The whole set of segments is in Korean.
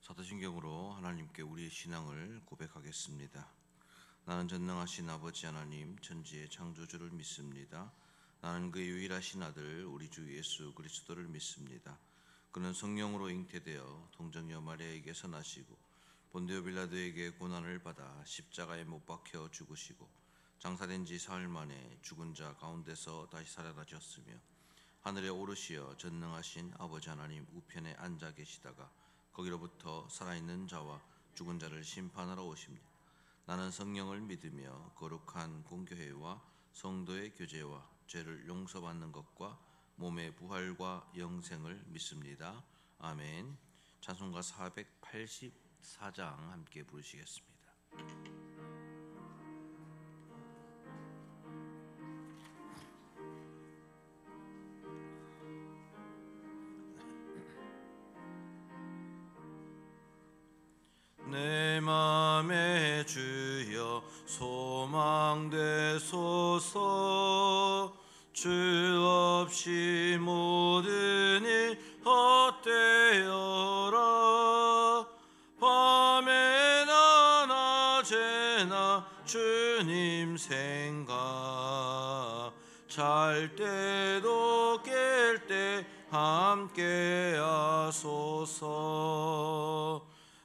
사도신경으로 하나님께 우리의 신앙을 고백하겠습니다. 나는 전능하신 아버지 하나님 천지의 창조주를 믿습니다. 나는 그의 유일하신 아들 우리 주 예수 그리스도를 믿습니다. 그는 성령으로 잉태되어 동정녀 마리아에게서 나시고 본디오 빌라도에게 고난을 받아 십자가에 못 박혀 죽으시고 장사된 지 사흘 만에 죽은 자 가운데서 다시 살아나셨으며 하늘에 오르시어 전능하신 아버지 하나님 우편에 앉아 계시다가 거기로부터 살아있는 자와 죽은 자를 심판하러 오십니다. 나는 성령을 믿으며 거룩한 공교회와 성도의 교제와 죄를 용서받는 것과 몸의 부활과 영생을 믿습니다. 아멘. 찬송가 484장 함께 부르시겠습니다. 내 맘에 주여 소망되소서. 주 없이 모든 일 헛되어라. 밤에나 낮에나 주님 생각, 잘 때도 깰 때 함께 하소서.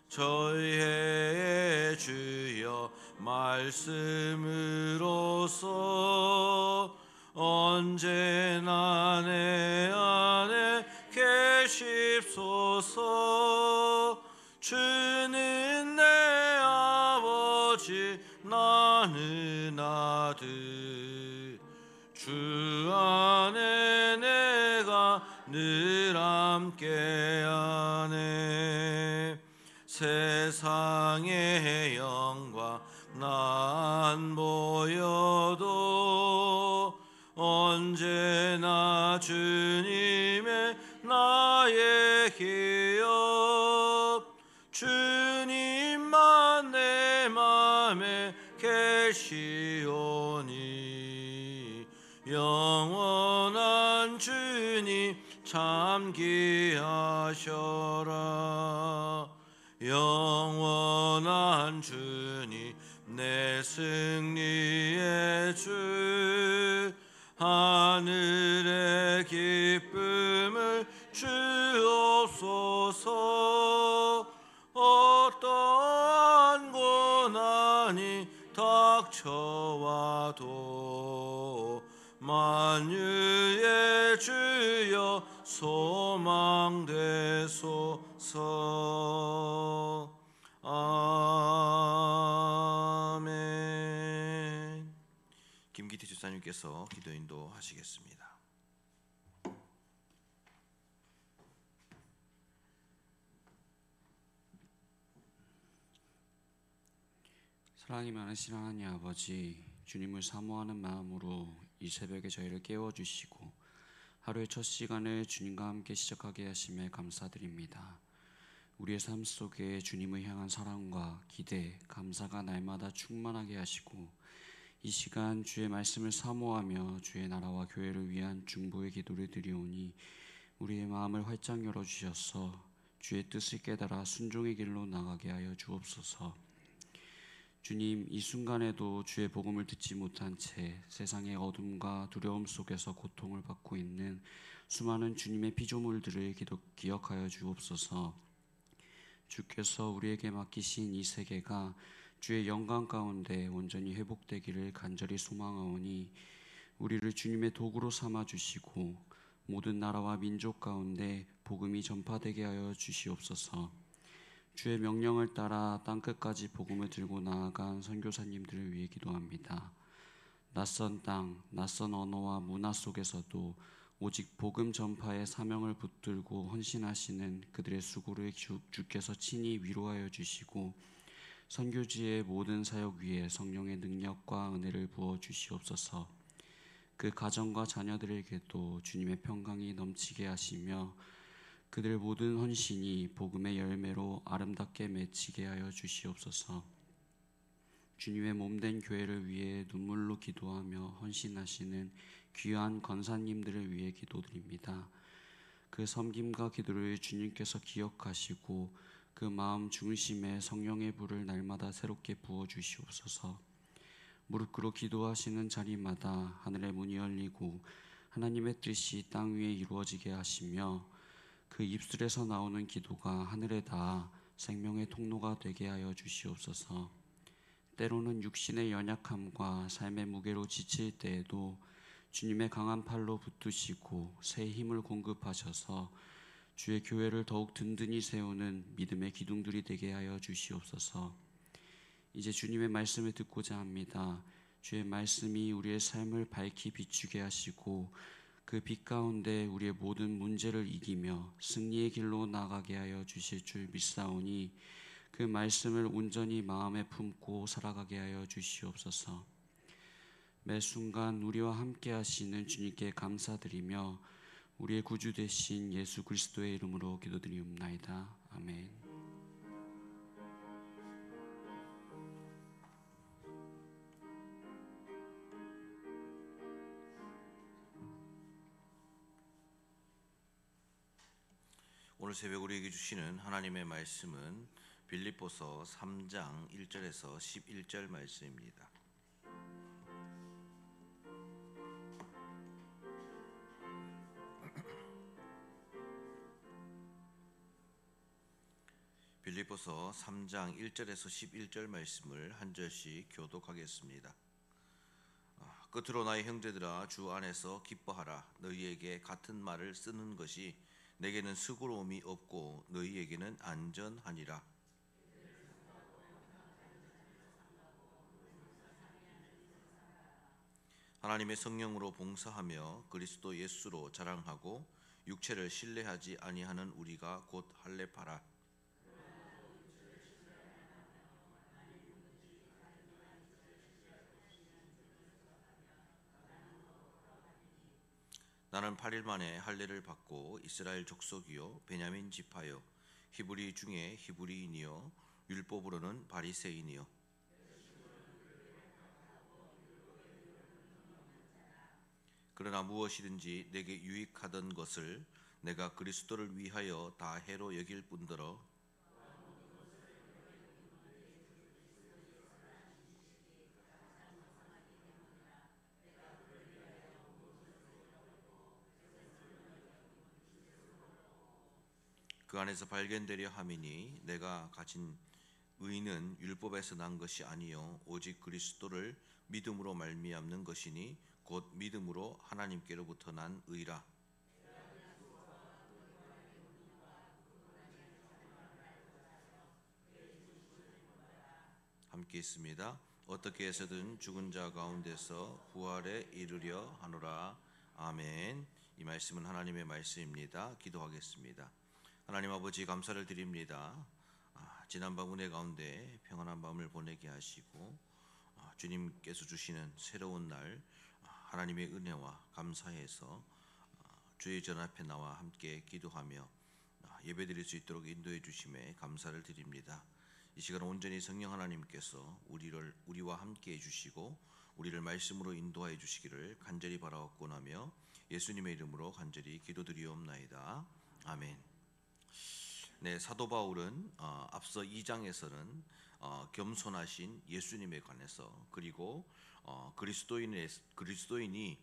저희의 주여 말씀으로서 언제나 내 안에 계십소서. 주는 내 아버지 나는 아들, 주 안에 내가 늘 함께하네. 세상의 영광 나 안 보여도 언제나 주님의 나의 기업, 주님만 내 맘에 계시오니 영원한 주님 참 귀하셔라. 영원한 주님 내 승리의 주, 하늘의 기쁨을 주옵소서. 어떠한 고난이 닥쳐와도 만유의 주여 소망되소서. 아멘. 김기태 주사님께서 기도 인도하시겠습니다. 사랑이 많으신 하나님 아버지, 주님을 사모하는 마음으로 이 새벽에 저희를 깨워주시고 하루의 첫 시간을 주님과 함께 시작하게 하심에 감사드립니다. 우리의 삶 속에 주님을 향한 사랑과 기대, 감사가 날마다 충만하게 하시고 이 시간 주의 말씀을 사모하며 주의 나라와 교회를 위한 중보의 기도를 드리오니 우리의 마음을 활짝 열어주셔서 주의 뜻을 깨달아 순종의 길로 나가게 하여 주옵소서. 주님, 이 순간에도 주의 복음을 듣지 못한 채 세상의 어둠과 두려움 속에서 고통을 받고 있는 수많은 주님의 피조물들을 기억하여 주옵소서. 주께서 우리에게 맡기신 이 세계가 주의 영광 가운데 온전히 회복되기를 간절히 소망하오니 우리를 주님의 도구로 삼아주시고 모든 나라와 민족 가운데 복음이 전파되게 하여 주시옵소서. 주의 명령을 따라 땅끝까지 복음을 들고 나아간 선교사님들을 위해 기도합니다. 낯선 땅, 낯선 언어와 문화 속에서도 오직 복음 전파의 사명을 붙들고 헌신하시는 그들의 수고를 주께서 친히 위로하여 주시고 선교지의 모든 사역 위에 성령의 능력과 은혜를 부어 주시옵소서. 그 가정과 자녀들에게도 주님의 평강이 넘치게 하시며 그들 모든 헌신이 복음의 열매로 아름답게 맺히게 하여 주시옵소서. 주님의 몸된 교회를 위해 눈물로 기도하며 헌신하시는 귀한 권사님들을 위해 기도드립니다. 그 섬김과 기도를 주님께서 기억하시고 그 마음 중심에 성령의 불을 날마다 새롭게 부어주시옵소서. 무릎 꿇어 기도하시는 자리마다 하늘의 문이 열리고 하나님의 뜻이 땅 위에 이루어지게 하시며 그 입술에서 나오는 기도가 하늘에 닿아 생명의 통로가 되게 하여 주시옵소서. 때로는 육신의 연약함과 삶의 무게로 지칠 때에도 주님의 강한 팔로 붙드시고 새 힘을 공급하셔서 주의 교회를 더욱 든든히 세우는 믿음의 기둥들이 되게 하여 주시옵소서. 이제 주님의 말씀을 듣고자 합니다. 주의 말씀이 우리의 삶을 밝히 비추게 하시고 그 빛 가운데 우리의 모든 문제를 이기며 승리의 길로 나아가게 하여 주실 줄 믿사오니 그 말씀을 온전히 마음에 품고 살아가게 하여 주시옵소서. 매 순간 우리와 함께 하시는 주님께 감사드리며 우리의 구주 되신 예수 그리스도의 이름으로 기도드리옵나이다. 아멘. 오늘 새벽 우리에게 주시는 하나님의 말씀은 빌립보서 3장 1절에서 11절 말씀입니다. 빌립보서 3장 1절에서 11절 말씀을 한 절씩 교독하겠습니다. 끝으로 나의 형제들아 주 안에서 기뻐하라. 너희에게 같은 말을 쓰는 것이 내게는 수고로움이 없고 너희에게는 안전하니라. 하나님의 성령으로 봉사하며 그리스도 예수로 자랑하고 육체를 신뢰하지 아니하는 우리가 곧 할례파라. 나는 8일 만에 할례를 받고 이스라엘 족속이요 베냐민 지파요 히브리 중에 히브리인이요 율법으로는 바리새인이요 그러나 무엇이든지 내게 유익하던 것을 내가 그리스도를 위하여 다 해로 여길 뿐더러 그 안에서 발견되려 함이니 내가 가진 의는 율법에서 난 것이 아니요 오직 그리스도를 믿음으로 말미암는 것이니 곧 믿음으로 하나님께로부터 난 의라. 함께 있습니다. 어떻게 해서든 죽은 자 가운데서 부활에 이르려 하노라. 아멘. 이 말씀은 하나님의 말씀입니다. 기도하겠습니다. 하나님 아버지 감사를 드립니다. 지난 밤 은혜 가운데 평안한 밤을 보내게 하시고 주님께서 주시는 새로운 날 하나님의 은혜와 감사해서 주의 전 앞에 나와 함께 기도하며 예배드릴 수 있도록 인도해 주심에 감사를 드립니다. 이 시간 온전히 성령 하나님께서 우리와 함께 해주시고 우리를 말씀으로 인도하여 주시기를 간절히 바라옵고나며 예수님의 이름으로 간절히 기도드리옵나이다. 아멘. 네, 사도 바울은 앞서 2장에서는 겸손하신 예수님에 관해서 그리고 그리스도인이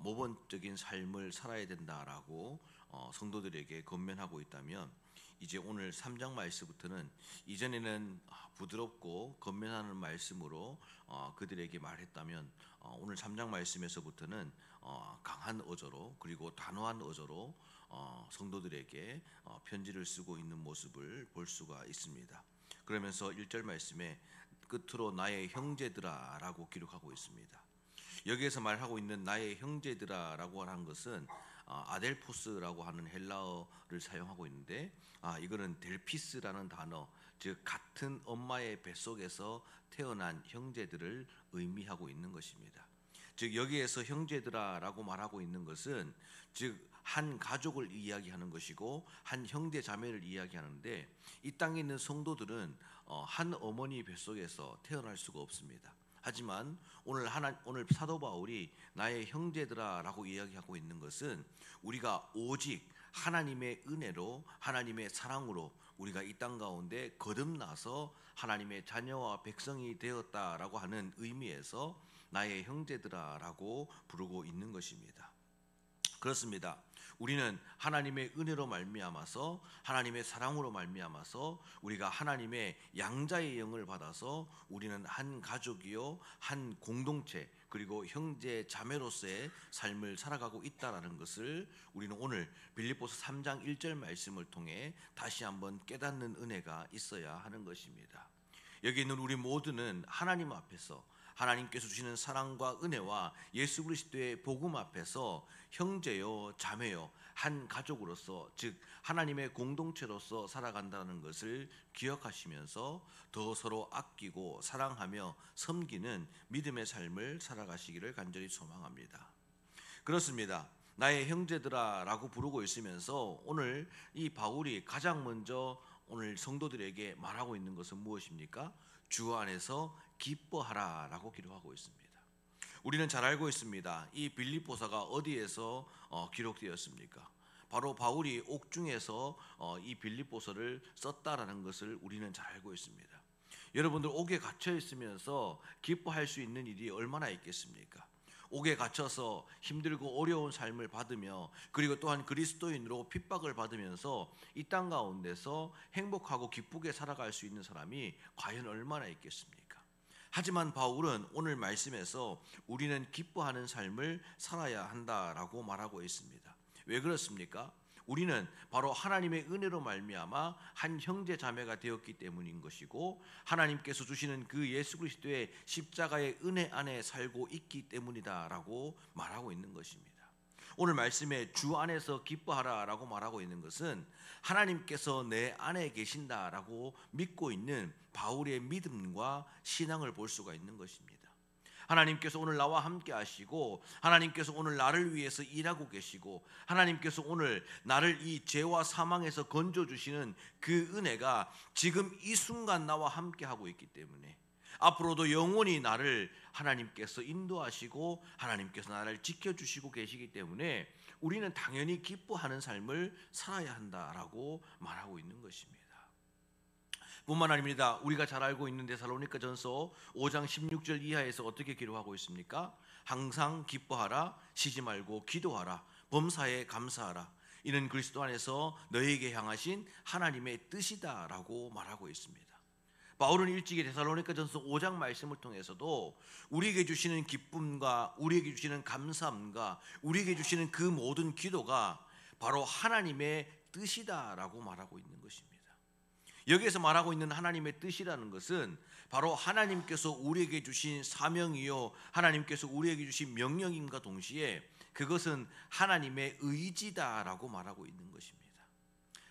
모범적인 삶을 살아야 된다라고 성도들에게 권면하고 있다면 이제 오늘 3장 말씀부터는 이전에는 부드럽고 권면하는 말씀으로 그들에게 말했다면 오늘 3장 말씀에서부터는 강한 어조로 그리고 단호한 어조로 성도들에게 편지를 쓰고 있는 모습을 볼 수가 있습니다. 그러면서 1절 말씀에 끝으로 나의 형제들아 라고 기록하고 있습니다. 여기에서 말하고 있는 나의 형제들아 라고 하는 것은 아델포스라고 하는 헬라어를 사용하고 있는데 이거는 델피스라는 단어, 즉 같은 엄마의 뱃속에서 태어난 형제들을 의미하고 있는 것입니다. 즉 여기에서 형제들아 라고 말하고 있는 것은 즉 한 가족을 이야기하는 것이고 한 형제 자매를 이야기하는데 이 땅에 있는 성도들은 한 어머니 뱃속에서 태어날 수가 없습니다. 하지만 오늘 사도 바울이 나의 형제들아라고 이야기하고 있는 것은 우리가 오직 하나님의 은혜로 하나님의 사랑으로 우리가 이 땅 가운데 거듭나서 하나님의 자녀와 백성이 되었다라고 하는 의미에서 나의 형제들아라고 부르고 있는 것입니다. 그렇습니다. 우리는 하나님의 은혜로 말미암아서, 하나님의 사랑으로 말미암아서 우리가 하나님의 양자의 영을 받아서 우리는 한 가족이요, 한 공동체, 그리고 형제 자매로서의 삶을 살아가고 있다라는 것을 우리는 오늘 빌립보서 3장 1절 말씀을 통해 다시 한번 깨닫는 은혜가 있어야 하는 것입니다. 여기 있는 우리 모두는 하나님 앞에서, 하나님께서 주시는 사랑과 은혜와 예수 그리스도의 복음 앞에서 형제요, 자매요, 한 가족으로서, 즉 하나님의 공동체로서 살아간다는 것을 기억하시면서 더 서로 아끼고 사랑하며 섬기는 믿음의 삶을 살아가시기를 간절히 소망합니다. 그렇습니다. 나의 형제들아 라고 부르고 있으면서 오늘 이 바울이 가장 먼저 오늘 성도들에게 말하고 있는 것은 무엇입니까? 주 안에서 기뻐하라 라고 기록하고 있습니다. 우리는 잘 알고 있습니다. 이 빌립보서가 어디에서 기록되었습니까? 바로 바울이 옥중에서 이 빌립보서를 썼다라는 것을 우리는 잘 알고 있습니다. 여러분들 옥에 갇혀 있으면서 기뻐할 수 있는 일이 얼마나 있겠습니까? 옥에 갇혀서 힘들고 어려운 삶을 받으며, 그리고 또한 그리스도인으로 핍박을 받으면서 이 땅 가운데서 행복하고 기쁘게 살아갈 수 있는 사람이 과연 얼마나 있겠습니까? 하지만 바울은 오늘 말씀에서 우리는 기뻐하는 삶을 살아야 한다라고 말하고 있습니다. 왜 그렇습니까? 우리는 바로 하나님의 은혜로 말미암아 한 형제 자매가 되었기 때문인 것이고, 하나님께서 주시는 그 예수 그리스도의 십자가의 은혜 안에 살고 있기 때문이다라고 말하고 있는 것입니다. 오늘 말씀에 주 안에서 기뻐하라라고 말하고 있는 것은 하나님께서 내 안에 계신다라고 믿고 있는 바울의 믿음과 신앙을 볼 수가 있는 것입니다. 하나님께서 오늘 나와 함께 하시고, 하나님께서 오늘 나를 위해서 일하고 계시고, 하나님께서 오늘 나를 이 죄와 사망에서 건져주시는 그 은혜가 지금 이 순간 나와 함께 하고 있기 때문에 앞으로도 영원히 나를 하나님께서 인도하시고 하나님께서 나를 지켜주시고 계시기 때문에 우리는 당연히 기뻐하는 삶을 살아야 한다라고 말하고 있는 것입니다. 뿐만 아닙니다. 우리가 잘 알고 있는 데살로니가전서 5장 16절 이하에서 어떻게 기록하고 있습니까? 항상 기뻐하라, 쉬지 말고 기도하라, 범사에 감사하라, 이는 그리스도 안에서 너희에게 향하신 하나님의 뜻이다라고 말하고 있습니다. 바울은 일찍이 데살로니가전서 5장 말씀을 통해서도 우리에게 주시는 기쁨과 우리에게 주시는 감사함과 우리에게 주시는 그 모든 기도가 바로 하나님의 뜻이다라고 말하고 있는 것입니다. 여기에서 말하고 있는 하나님의 뜻이라는 것은 바로 하나님께서 우리에게 주신 사명이요, 하나님께서 우리에게 주신 명령임과 동시에 그것은 하나님의 의지다라고 말하고 있는 것입니다.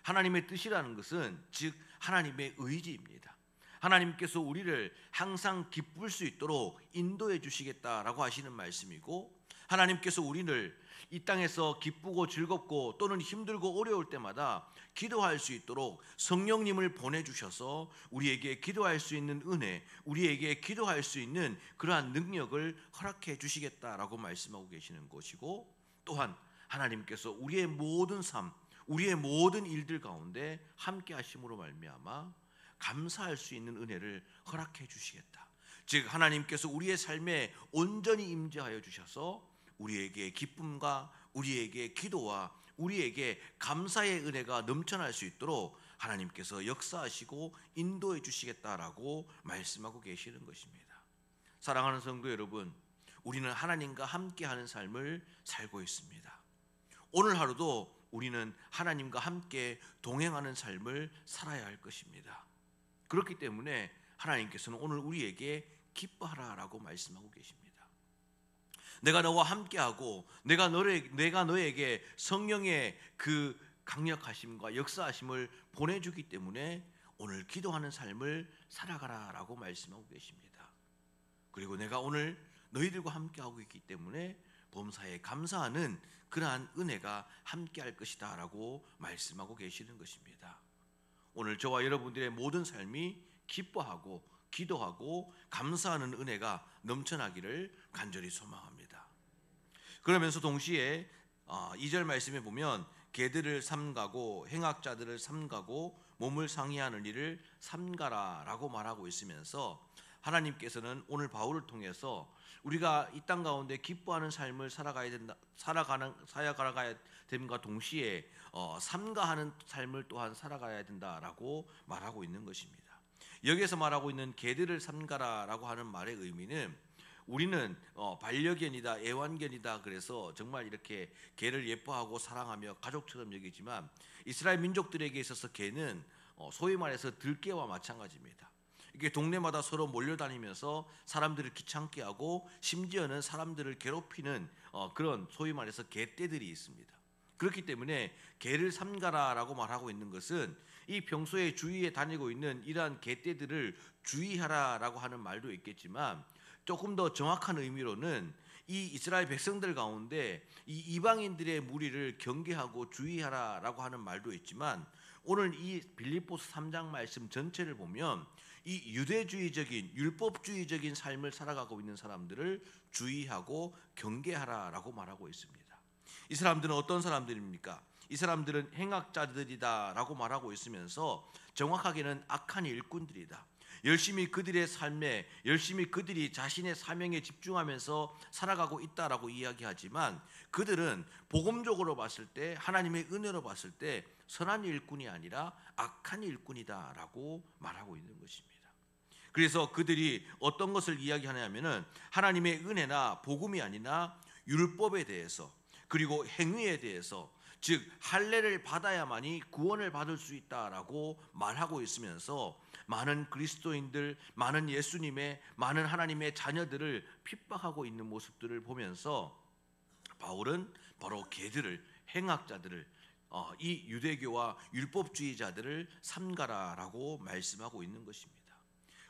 하나님의 뜻이라는 것은 즉 하나님의 의지입니다. 하나님께서 우리를 항상 기쁠 수 있도록 인도해 주시겠다라고 하시는 말씀이고, 하나님께서 우리를 이 땅에서 기쁘고 즐겁고 또는 힘들고 어려울 때마다 기도할 수 있도록 성령님을 보내주셔서 우리에게 기도할 수 있는 은혜, 우리에게 기도할 수 있는 그러한 능력을 허락해 주시겠다라고 말씀하고 계시는 것이고, 또한 하나님께서 우리의 모든 삶, 우리의 모든 일들 가운데 함께 하심으로 말미암아 감사할 수 있는 은혜를 허락해 주시겠다. 즉 하나님께서 우리의 삶에 온전히 임재하여 주셔서 우리에게 기쁨과 우리에게 기도와 우리에게 감사의 은혜가 넘쳐날 수 있도록 하나님께서 역사하시고 인도해 주시겠다라고 말씀하고 계시는 것입니다. 사랑하는 성도 여러분, 우리는 하나님과 함께하는 삶을 살고 있습니다. 오늘 하루도 우리는 하나님과 함께 동행하는 삶을 살아야 할 것입니다. 그렇기 때문에 하나님께서는 오늘 우리에게 기뻐하라라고 말씀하고 계십니다. 내가 너와 함께하고 내가 너에게 성령의 그 강력하심과 역사하심을 보내주기 때문에 오늘 기도하는 삶을 살아가라라고 말씀하고 계십니다. 그리고 내가 오늘 너희들과 함께하고 있기 때문에 범사에 감사하는 그러한 은혜가 함께할 것이다 라고 말씀하고 계시는 것입니다. 오늘 저와 여러분들의 모든 삶이 기뻐하고 기도하고 감사하는 은혜가 넘쳐나기를 간절히 소망합니다. 그러면서 동시에 2절 말씀에 보면 개들을 삼가고 행악자들을 삼가고 몸을 상해하는 일을 삼가라라고 말하고 있으면서 하나님께서는 오늘 바울을 통해서 우리가 이 땅 가운데 기뻐하는 삶을 살아가야 됨과 동시에 삼가하는 삶을 또한 살아가야 된다라고 말하고 있는 것입니다. 여기에서 말하고 있는 개들을 삼가라라고 하는 말의 의미는 우리는 반려견이다, 애완견이다 그래서 정말 이렇게 개를 예뻐하고 사랑하며 가족처럼 여기지만 이스라엘 민족들에게 있어서 개는 소위 말해서 들개와 마찬가지입니다. 이게 동네마다 서로 몰려다니면서 사람들을 귀찮게 하고 심지어는 사람들을 괴롭히는 그런 소위 말해서 개떼들이 있습니다. 그렇기 때문에 개를 삼가라라고 말하고 있는 것은 이 평소에 주위에 다니고 있는 이러한 개떼들을 주의하라라고 하는 말도 있겠지만 조금 더 정확한 의미로는 이 이스라엘 백성들 가운데 이 이방인들의 무리를 경계하고 주의하라라고 하는 말도 있지만 오늘 이 빌립보서 3장 말씀 전체를 보면 이 유대주의적인 율법주의적인 삶을 살아가고 있는 사람들을 주의하고 경계하라라고 말하고 있습니다. 이 사람들은 어떤 사람들입니까? 이 사람들은 행악자들이다라고 말하고 있으면서 정확하게는 악한 일꾼들이다. 열심히 그들의 삶에 열심히 그들이 자신의 사명에 집중하면서 살아가고 있다라고 이야기하지만 그들은 복음적으로 봤을 때 하나님의 은혜로 봤을 때 선한 일꾼이 아니라 악한 일꾼이다라고 말하고 있는 것입니다. 그래서 그들이 어떤 것을 이야기하냐면은 하나님의 은혜나 복음이 아니라 율법에 대해서 그리고 행위에 대해서 즉 할례를 받아야만이 구원을 받을 수 있다라고 말하고 있으면서 많은 그리스도인들, 많은 예수님의, 많은 하나님의 자녀들을 핍박하고 있는 모습들을 보면서 바울은 바로 개들을, 행악자들을, 이 유대교와 율법주의자들을 삼가라라고 말씀하고 있는 것입니다.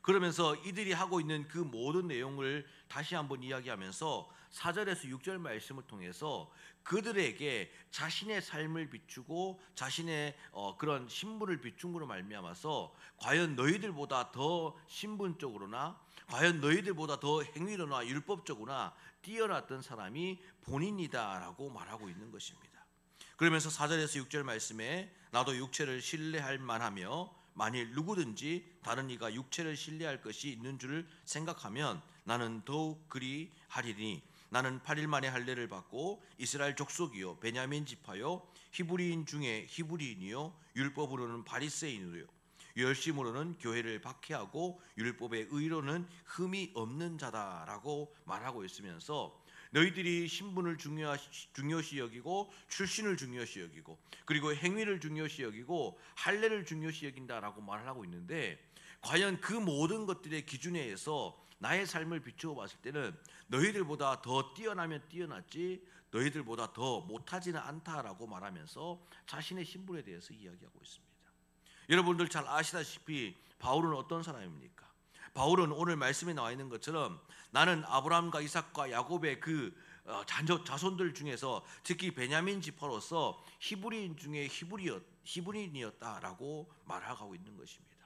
그러면서 이들이 하고 있는 그 모든 내용을 다시 한번 이야기하면서 4절에서 6절 말씀을 통해서 그들에게 자신의 삶을 비추고 자신의 그런 신분을 비춤으로 말미암아서 과연 너희들보다 더 신분적으로나 과연 너희들보다 더 행위로나 율법적으로나 뛰어났던 사람이 본인이다라고 말하고 있는 것입니다. 그러면서 4절에서 6절 말씀에 나도 육체를 신뢰할 만하며 만일 누구든지 다른 이가 육체를 신뢰할 것이 있는 줄 생각하면 나는 더욱 그리 하리니 나는 8일 만에 할례를 받고 이스라엘 족속이요 베냐민 지파요 히브리인 중에 히브리인이요 율법으로는 바리새인이요 열심으로는 교회를 박해하고 율법의 의로는 흠이 없는 자다라고 말하고 있으면서 너희들이 신분을 중요시 여기고 출신을 중요시 여기고 그리고 행위를 중요시 여기고 할례를 중요시 여긴다라고 말을 하고 있는데 과연 그 모든 것들의 기준에 의해서 나의 삶을 비추어 봤을 때는 너희들보다 더 뛰어나면 뛰어났지 너희들보다 더 못하지는 않다라고 말하면서 자신의 신분에 대해서 이야기하고 있습니다. 여러분들 잘 아시다시피 바울은 어떤 사람입니까? 바울은 오늘 말씀에 나와 있는 것처럼 나는 아브라함과 이삭과 야곱의 그 자손들 중에서 특히 베냐민 지파로서 히브리인 중에 히브리인이었다라고 말하고 있는 것입니다.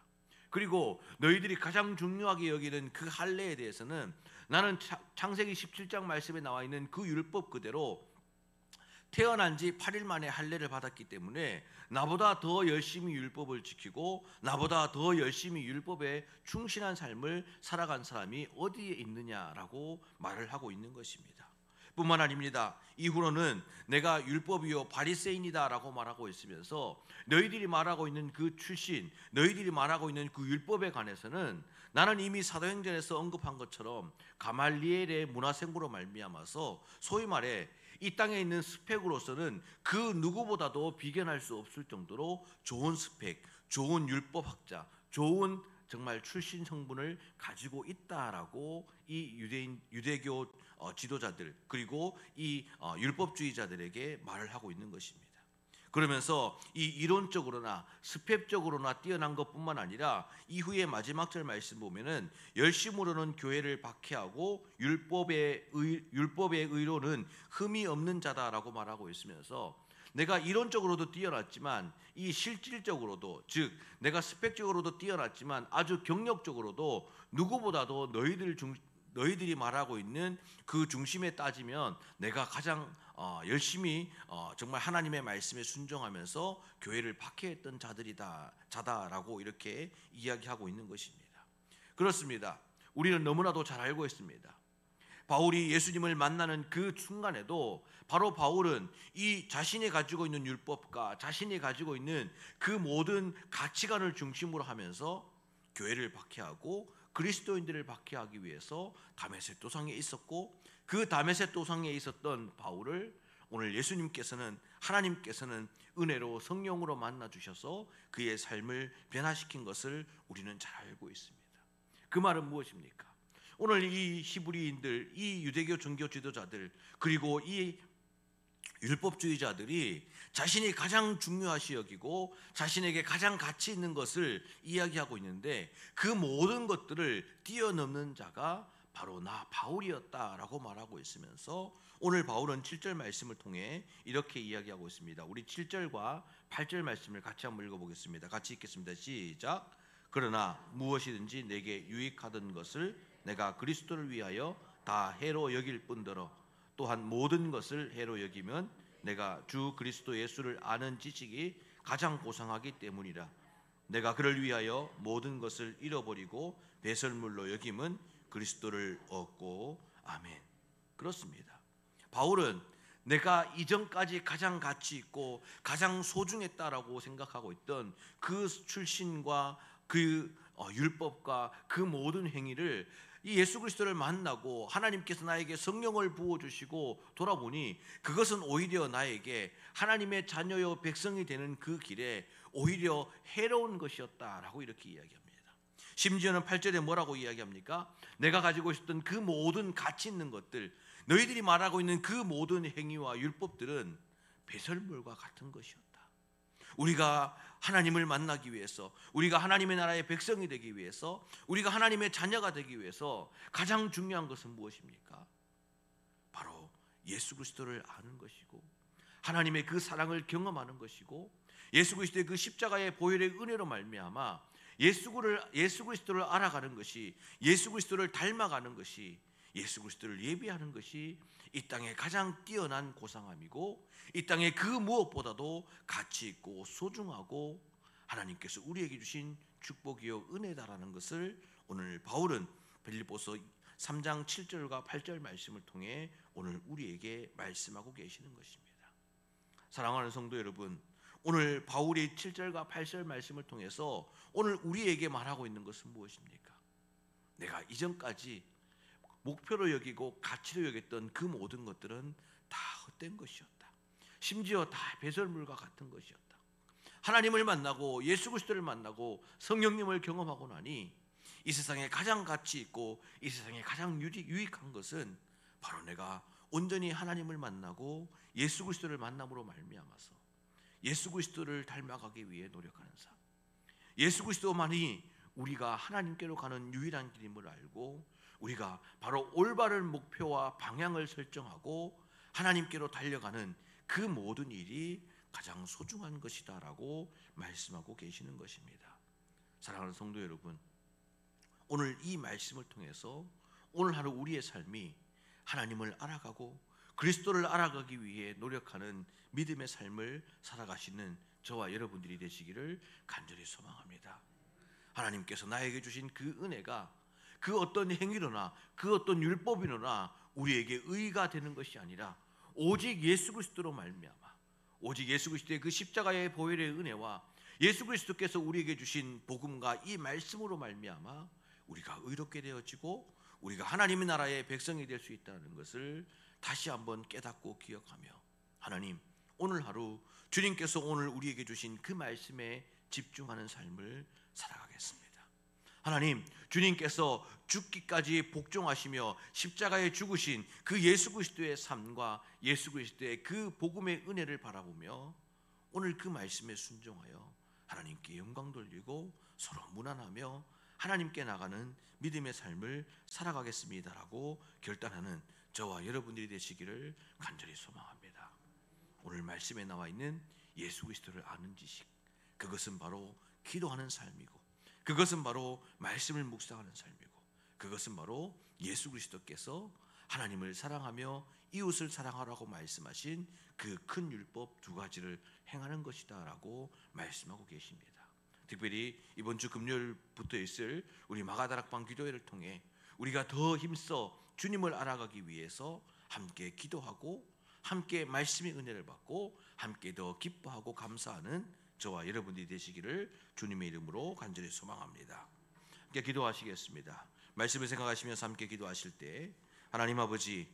그리고 너희들이 가장 중요하게 여기는 그 할례에 대해서는 나는 창세기 17장 말씀에 나와 있는 그 율법 그대로 태어난 지 8일 만에 할례를 받았기 때문에 나보다 더 열심히 율법을 지키고 나보다 더 열심히 율법에 충실한 삶을 살아간 사람이 어디에 있느냐라고 말을 하고 있는 것입니다. 뿐만 아닙니다. 이후로는 내가 율법이요 바리새인이다라고 말하고 있으면서 너희들이 말하고 있는 그 출신, 너희들이 말하고 있는 그 율법에 관해서는 나는 이미 사도행전에서 언급한 것처럼 가말리엘의 문화생구로 말미암아서 소위 말해 이 땅에 있는 스펙으로서는 그 누구보다도 비견할 수 없을 정도로 좋은 스펙, 좋은 율법학자, 좋은 정말 출신 성분을 가지고 있다라고 이 유대교 지도자들 그리고 이 율법주의자들에게 말을 하고 있는 것입니다. 그러면서 이 이론적으로나 스펙적으로나 뛰어난 것뿐만 아니라 이후에 마지막 절 말씀 보면은 열심으로는 교회를 박해하고 율법의 의로는 흠이 없는 자다라고 말하고 있으면서 내가 이론적으로도 뛰어났지만 이 실질적으로도 즉 내가 스펙적으로도 뛰어났지만 아주 경력적으로도 누구보다도 너희들 너희들이 말하고 있는 그 중심에 따지면 내가 가장 열심히 정말 하나님의 말씀에 순종하면서 교회를 박해했던 자다라고 이렇게 이야기하고 있는 것입니다. 그렇습니다. 우리는 너무나도 잘 알고 있습니다. 바울이 예수님을 만나는 그 순간에도 바로 바울은 이 자신이 가지고 있는 율법과 자신이 가지고 있는 그 모든 가치관을 중심으로 하면서 교회를 박해하고 그리스도인들을 박해하기 위해서 다메섹 도상에 있었고, 그 다메섹 도상에 있었던 바울을 오늘 하나님께서는 은혜로 성령으로 만나 주셔서 그의 삶을 변화시킨 것을 우리는 잘 알고 있습니다. 그 말은 무엇입니까? 오늘 이 히브리인들, 이 유대교 종교 지도자들, 그리고 이 율법주의자들이 자신이 가장 중요하시 여기고 자신에게 가장 가치 있는 것을 이야기하고 있는데, 그 모든 것들을 뛰어넘는 자가 바로 나 바울이었다라고 말하고 있으면서 오늘 바울은 7절 말씀을 통해 이렇게 이야기하고 있습니다. 우리 7절과 8절 말씀을 같이 한번 읽어보겠습니다. 같이 읽겠습니다. 시작. 그러나 무엇이든지 내게 유익하던 것을 내가 그리스도를 위하여 다 해로 여길 뿐더러 또한 모든 것을 해로 여기면 내가 주 그리스도 예수를 아는 지식이 가장 고상하기 때문이라. 내가 그를 위하여 모든 것을 잃어버리고 배설물로 여김은 그리스도를 얻고. 아멘. 그렇습니다. 바울은 내가 이전까지 가장 가치 있고 가장 소중했다라고 생각하고 있던 그 출신과 그 율법과 그 모든 행위를 이 예수 그리스도를 만나고 하나님께서 나에게 성령을 부어주시고 돌아보니 그것은 오히려 나에게 하나님의 자녀요 백성이 되는 그 길에 오히려 해로운 것이었다라고 이렇게 이야기합니다. 심지어는 8절에 뭐라고 이야기합니까? 내가 가지고 있었던 그 모든 가치 있는 것들, 너희들이 말하고 있는 그 모든 행위와 율법들은 배설물과 같은 것이었다. 우리가 하나님을 만나기 위해서, 우리가 하나님의 나라의 백성이 되기 위해서, 우리가 하나님의 자녀가 되기 위해서 가장 중요한 것은 무엇입니까? 바로 예수 그리스도를 아는 것이고 하나님의 그 사랑을 경험하는 것이고 예수 그리스도의 그 십자가의 보혈의 은혜로 말미암아 예수 그리스도를 알아가는 것이, 예수 그리스도를 닮아가는 것이, 예수 그리스도를 예비하는 것이 이 땅의 가장 뛰어난 고상함이고 이 땅의 그 무엇보다도 가치 있고 소중하고 하나님께서 우리에게 주신 축복이요 은혜다라는 것을 오늘 바울은 빌립보서 3장 7절과 8절 말씀을 통해 오늘 우리에게 말씀하고 계시는 것입니다. 사랑하는 성도 여러분, 오늘 바울이 7절과 8절 말씀을 통해서 오늘 우리에게 말하고 있는 것은 무엇입니까? 내가 이전까지 목표로 여기고 가치로 여겼던 그 모든 것들은 다 헛된 것이었다. 심지어 다 배설물과 같은 것이었다. 하나님을 만나고 예수 그리스도를 만나고 성령님을 경험하고 나니 이 세상에 가장 가치 있고 이 세상에 가장 유익한 것은 바로 내가 온전히 하나님을 만나고 예수 그리스도를 만남으로 말미암아서 예수 그리스도를 닮아가기 위해 노력하는 삶, 예수 그리스도만이 우리가 하나님께로 가는 유일한 길임을 알고 우리가 바로 올바른 목표와 방향을 설정하고 하나님께로 달려가는 그 모든 일이 가장 소중한 것이다라고 말씀하고 계시는 것입니다. 사랑하는 성도 여러분, 오늘 이 말씀을 통해서 오늘 하루 우리의 삶이 하나님을 알아가고 그리스도를 알아가기 위해 노력하는 믿음의 삶을 살아가시는 저와 여러분들이 되시기를 간절히 소망합니다. 하나님께서 나에게 주신 그 은혜가 그 어떤 행위로나 그 어떤 율법이로나 우리에게 의가 되는 것이 아니라 오직 예수 그리스도로 말미암아, 오직 예수 그리스도의 그 십자가의 보혈의 은혜와 예수 그리스도께서 우리에게 주신 복음과 이 말씀으로 말미암아 우리가 의롭게 되어지고 우리가 하나님의 나라의 백성이 될 수 있다는 것을 다시 한번 깨닫고 기억하며, 하나님, 오늘 하루 주님께서 오늘 우리에게 주신 그 말씀에 집중하는 삶을 살아가겠습니다. 하나님, 주님께서 죽기까지 복종하시며 십자가에 죽으신 그 예수 그리스도의 삶과 예수 그리스도의 그 복음의 은혜를 바라보며 오늘 그 말씀에 순종하여 하나님께 영광 돌리고 서로 무난하며 하나님께 나가는 믿음의 삶을 살아가겠습니다라고 결단하는 저와 여러분들이 되시기를 간절히 소망합니다. 오늘 말씀에 나와 있는 예수 그리스도를 아는 지식, 그것은 바로 기도하는 삶이고 그것은 바로 말씀을 묵상하는 삶이고 그것은 바로 예수 그리스도께서 하나님을 사랑하며 이웃을 사랑하라고 말씀하신 그 큰 율법 두 가지를 행하는 것이다라고 말씀하고 계십니다. 특별히 이번 주 금요일부터 있을 우리 마가다락방 기도회를 통해 우리가 더 힘써 주님을 알아가기 위해서 함께 기도하고 함께 말씀의 은혜를 받고 함께 더 기뻐하고 감사하는 저와 여러분들이 되시기를 주님의 이름으로 간절히 소망합니다. 함께 기도하시겠습니다. 말씀을 생각하시면서 함께 기도하실 때 하나님 아버지,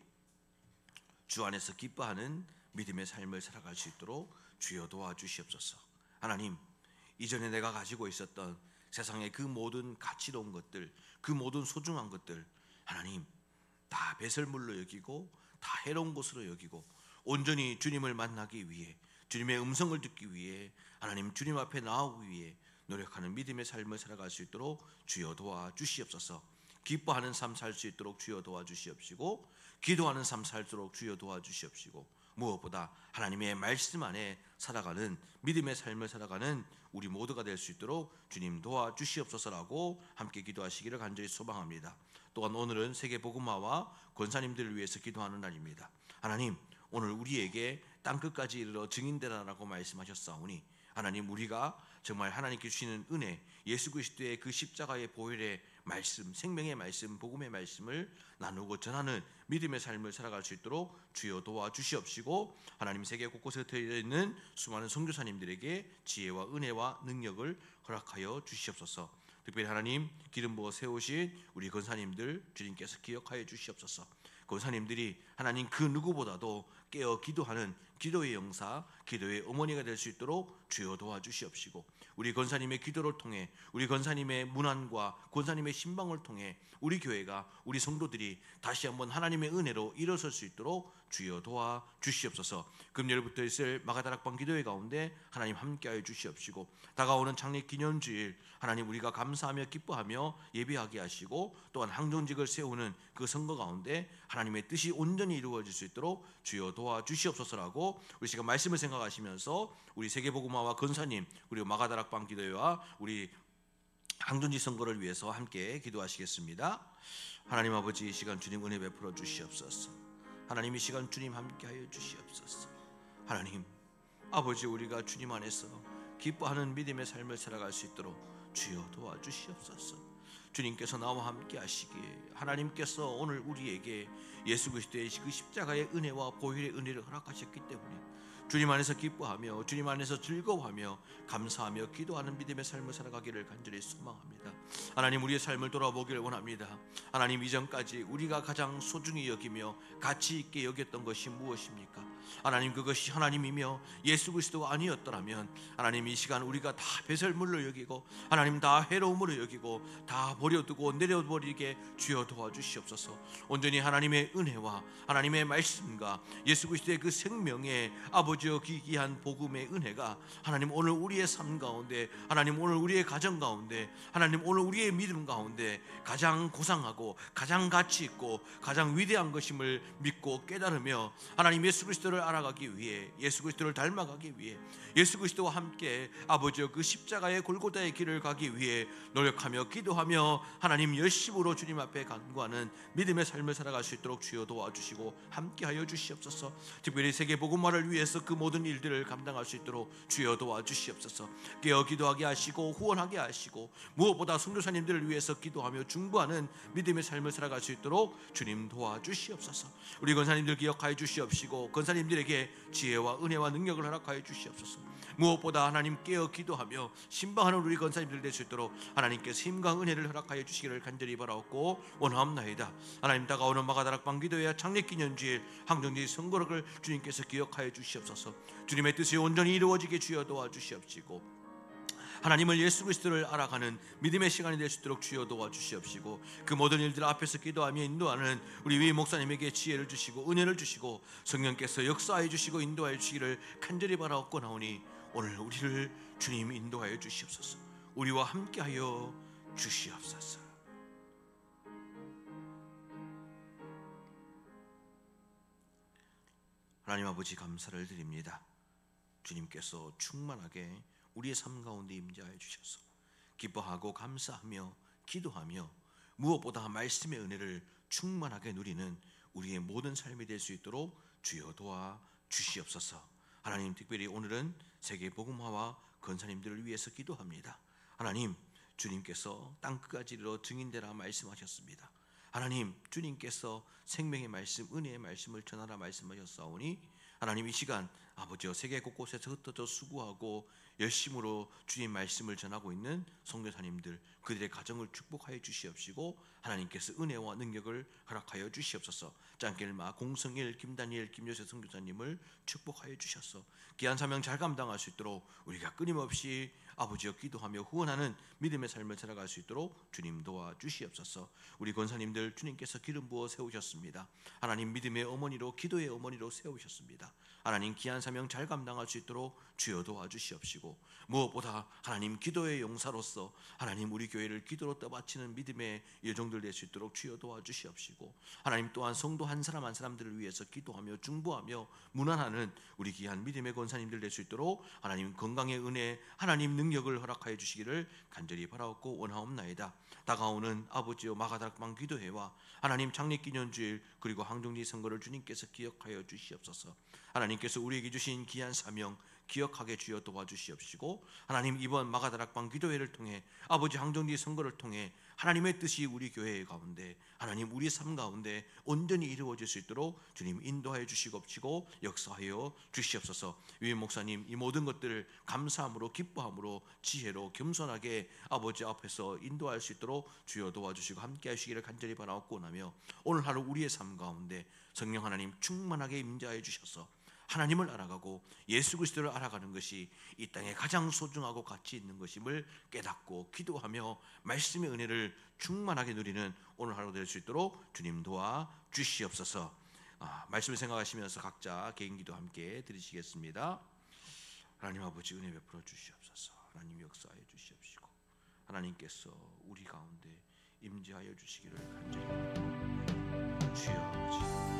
주 안에서 기뻐하는 믿음의 삶을 살아갈 수 있도록 주여 도와주시옵소서. 하나님, 이전에 내가 가지고 있었던 세상의 그 모든 가치로운 것들, 그 모든 소중한 것들, 하나님 다 배설물로 여기고 다 해로운 것으로 여기고 온전히 주님을 만나기 위해, 주님의 음성을 듣기 위해, 하나님 주님 앞에 나오기 위해 노력하는 믿음의 삶을 살아갈 수 있도록 주여 도와주시옵소서. 기뻐하는 삶 살 수 있도록 주여 도와주시옵시고, 기도하는 삶 살도록 주여 도와주시옵시고, 무엇보다 하나님의 말씀 안에 살아가는 믿음의 삶을 살아가는 우리 모두가 될 수 있도록 주님 도와주시옵소서라고 함께 기도하시기를 간절히 소망합니다. 또한 오늘은 세계복음화와 권사님들을 위해서 기도하는 날입니다. 하나님, 오늘 우리에게 땅끝까지 이르러 증인되라라고 말씀하셨사오니 하나님, 우리가 정말 하나님께 주시는 은혜, 예수 그리스도의 그 십자가의 보혈의 말씀, 생명의 말씀, 복음의 말씀을 나누고 전하는 믿음의 삶을 살아갈 수 있도록 주여 도와주시옵시고, 하나님 세계 곳곳에 흩어져 있는 수많은 선교사님들에게 지혜와 은혜와 능력을 허락하여 주시옵소서. 특별히 하나님 기름 부어 세우신 우리 권사님들 주님께서 기억하여 주시옵소서. 권사님들이 하나님 그 누구보다도 깨어 기도하는 기도의 영사, 기도의 어머니가 될 수 있도록 주여 도와주시옵시고, 우리 권사님의 기도를 통해, 우리 권사님의 문안과 권사님의 신방을 통해 우리 교회가, 우리 성도들이 다시 한번 하나님의 은혜로 일어설 수 있도록 주여 도와주시옵소서. 금요일부터 있을 마가다락방 기도회 가운데 하나님 함께하여 주시옵시고, 다가오는 창립 기념주일 하나님 우리가 감사하며 기뻐하며 예배하게 하시고, 또한 항정직을 세우는 그 선거 가운데 하나님의 뜻이 온전히 이루어질 수 있도록 주여 도와주시옵소서라고 우리 시간 말씀을 생각하시면서 우리 세계복음화와 권사님, 그리고 마가다락방 기도회와 우리 항전지 선거를 위해서 함께 기도하시겠습니다. 하나님 아버지, 이 시간 주님 은혜 베풀어 주시옵소서. 하나님, 이 시간 주님 함께하여 주시옵소서. 하나님 아버지, 우리가 주님 안에서 기뻐하는 믿음의 삶을 살아갈 수 있도록 주여 도와주시옵소서. 주님께서 나와 함께 하시기에 하나님께서 오늘 우리에게 예수 그리스도의 그 십자가의 은혜와 보혈의 은혜를 허락하셨기 때문에 주님 안에서 기뻐하며 주님 안에서 즐거워하며 감사하며 기도하는 믿음의 삶을 살아가기를 간절히 소망합니다. 하나님, 우리의 삶을 돌아보기를 원합니다. 하나님, 이전까지 우리가 가장 소중히 여기며 가치 있게 여겼던 것이 무엇입니까? 하나님, 그것이 하나님이며 예수 그리스도가 아니었더라면 하나님, 이 시간 우리가 다 배설물로 여기고 하나님 다 해로움으로 여기고 다 버려두고 내려버리게 주여 도와주시옵소서. 온전히 하나님의 은혜와 하나님의 말씀과 예수 그리스도의 그 생명의 아버지여 기이한 복음의 은혜가 하나님 오늘 우리의 삶 가운데, 하나님 오늘 우리의 가정 가운데, 하나님 오늘 우리의 믿음 가운데 가장 고상하고 가장 가치 있고 가장 위대한 것임을 믿고 깨달으며 하나님 예수 그리스도를 알아가기 위해, 예수 그리스도를 닮아가기 위해, 예수 그리스도와 함께 아버지여 그 십자가의 골고다의 길을 가기 위해 노력하며 기도하며 하나님 열심으로 주님 앞에 간구하는 믿음의 삶을 살아갈 수 있도록 주여 도와주시고 함께하여 주시옵소서. 특별히 세계복음화를 위해서 그 모든 일들을 감당할 수 있도록 주여 도와주시옵소서. 깨어 기도하게 하시고 후원하게 하시고, 무엇보다 선교사님들을 위해서 기도하며 중보하는 믿음의 삶을 살아갈 수 있도록 주님 도와주시옵소서. 우리 권사님들 기억하여 주시옵시고, 권사님들에게 지혜와 은혜와 능력을 허락하여 주시옵소서. 무엇보다 하나님 깨어 기도하며 신방하는 우리 권사님들 될 수 있도록 하나님께서 힘과 은혜를 허락하여 주시기를 간절히 바라옵고 원하옵나이다. 하나님, 다가오는 마가다락방 기도회와 창립기념주일 항정지 선거를 주님께서 기억하여 주시옵소서. 주님의 뜻이 온전히 이루어지게 주여 도와주시옵시고, 하나님을 예수 그리스도를 알아가는 믿음의 시간이 될 수 있도록 주여 도와주시옵시고, 그 모든 일들 앞에서 기도하며 인도하는 우리 위 목사님에게 지혜를 주시고 은혜를 주시고 성령께서 역사해 주시고 인도하여 주시기를 간절히 바라옵고 나오니, 오늘 우리를 주님 인도하여 주시옵소서. 우리와 함께하여 주시옵소서. 하나님 아버지, 감사를 드립니다. 주님께서 충만하게 우리의 삶 가운데 임재하여 주셔서 기뻐하고 감사하며 기도하며 무엇보다 말씀의 은혜를 충만하게 누리는 우리의 모든 삶이 될 수 있도록 주여 도와 주시옵소서. 하나님, 특별히 오늘은 세계 복음화와 권사님들을 위해서 기도합니다. 하나님, 주님께서 땅 끝까지 이르러 증인되라 말씀하셨습니다. 하나님, 주님께서 생명의 말씀, 은혜의 말씀을 전하라 말씀하셨사오니 하나님, 이 시간 아버지여 세계 곳곳에서 흩어져 수고하고 열심으로 주님 말씀을 전하고 있는 선교사님들, 그들의 가정을 축복하여 주시옵시고 하나님께서 은혜와 능력을 허락하여 주시옵소서. 짱길마, 공성일, 김다니엘, 김요세 선교사님을 축복하여 주셔서 귀한 사명 잘 감당할 수 있도록 우리가 끊임없이 아버지여 기도하며 후원하는 믿음의 삶을 살아갈 수 있도록 주님 도와 주시옵소서. 우리 권사님들 주님께서 기름 부어 세우셨습니다. 하나님, 믿음의 어머니로, 기도의 어머니로 세우셨습니다. 하나님, 귀한 사명 잘 감당할 수 있도록 주여 도와 주시옵시고 무엇보다 하나님, 기도의 용사로서 하나님 우리 교회를 기도로 떠받치는 믿음의 여종들 될 수 있도록 주여 도와 주시옵시고 하나님, 또한 성도 한 사람 한 사람들을 위해서 기도하며 중보하며 문안하는 우리 귀한 믿음의 권사님들 될 수 있도록 하나님 건강의 은혜, 하나님 능력을 허락하여 주시기를 간절히 바라옵고 원하옵나이다. 다가오는 아버지여 마가다락방 기도회와 하나님 창립기념주일 그리고 항정리 선거를 주님께서 기억하여 주시옵소서. 하나님께서 우리에게 주신 귀한 사명 기억하게 주여 도와주시옵시고 하나님, 이번 마가다락방 기도회를 통해 아버지 항정리 선거를 통해 하나님의 뜻이 우리 교회 가운데 하나님 우리 삶 가운데 온전히 이루어질 수 있도록 주님 인도하여 주시옵시고 역사하여 주시옵소서. 유인 목사님, 이 모든 것들을 감사함으로 기뻐함으로 지혜로 겸손하게 아버지 앞에서 인도할 수 있도록 주여 도와주시고 함께 하시기를 간절히 바라옵고 나며 오늘 하루 우리의 삶 가운데 성령 하나님 충만하게 임재하여 주셔서 하나님을 알아가고 예수 그리스도를 알아가는 것이 이 땅에 가장 소중하고 가치 있는 것임을 깨닫고 기도하며 말씀의 은혜를 충만하게 누리는 오늘 하루 될 수 있도록 주님 도와 주시옵소서. 말씀을 생각하시면서 각자 개인 기도 함께 드리시겠습니다. 하나님 아버지, 은혜 베풀어 주시옵소서. 하나님 역사하여 주시옵시고 하나님께서 우리 가운데 임재하여 주시기를 간절히 바랍니다. 주여 아버지,